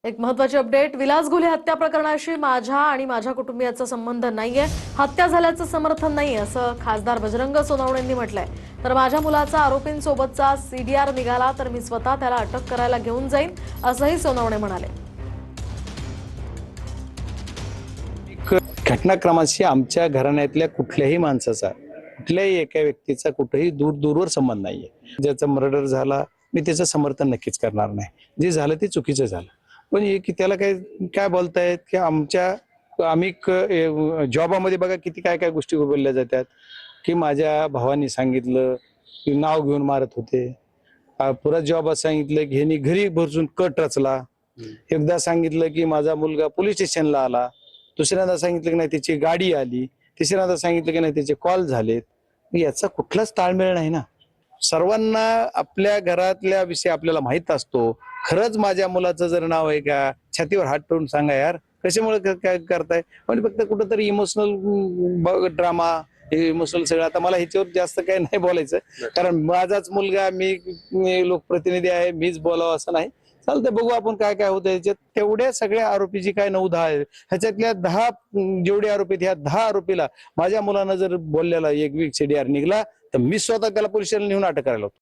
एक महत्त्वाची अपडेट. विलास घुले हत्या प्रकरणाशी माझ्या आणि माझ्या कुटुंबियाचा संबंध नाहीये, हत्या झाल्याचं समर्थन नाही असं खासदार बजरंग सोनवणेंनी म्हटलंय. तर माझ्या मुलाचा आरोपींसोबतचा सीडीआर निघाला तर मी स्वतः त्याला अटक करायला घेऊन जाईन असंही सोनवणे म्हणाले. घटनाक्रमाशी आमच्या घराण्यातल्या कुठल्याही माणसाचा, कुठल्याही एका व्यक्तीचा कुठेही दूरवर संबंध नाहीये. ज्याचा मर्डर झाला मी त्याचं समर्थन नक्कीच करणार नाही. जे झालं ते चुकीचं झालं. पण हे की त्याला काय बोलतायत की आम्ही जॉबामध्ये बघा किती काय काय गोष्टी बोलल्या जातात की माझ्या भावानी सांगितलं की नाव घेऊन मारत होते. पुरा जॉब सांगितलं की ह्यांनी घरी बसून कट रचला. एकदा सांगितलं की माझा मुलगा पोलीस स्टेशनला आला. दुसऱ्यांदा सांगितलं की नाही त्याची गाडी आली. तिसऱ्यांदा सांगितलं की नाही त्याचे कॉल झालेत. याचा कुठलाच ताळमेळ नाही ना. सर्वांना आपल्या घरातल्या विषय आपल्याला माहित असतो. खरंच माझ्या मुलाचं जर नाव आहे का, छातीवर हात ठेवून सांगा यार, कशामुळे काय करताय. पण फक्त कुठंतरी इमोशनल ड्रामा, इमोशनल सगळं. आता मला ह्याच्यावर जास्त काही नाही बोलायचं, कारण माझाच मुलगा, मी लोकप्रतिनिधी आहे, मीच बोलावं असं नाही. चालतंय, बघू आपण काय काय होतं याच्यात. तेवढ्या सगळ्या आरोपी जी काय 9-10 आहेत, ह्याच्यातल्या 10 जेवढे आरोपी आहेत, ह्या 10 आरोपीला माझ्या मुलानं जर बोललेला एक वीक सीडीआर निघला तर मी स्वतः त्याला पोलिसांना नेऊन अटक करायला होतो.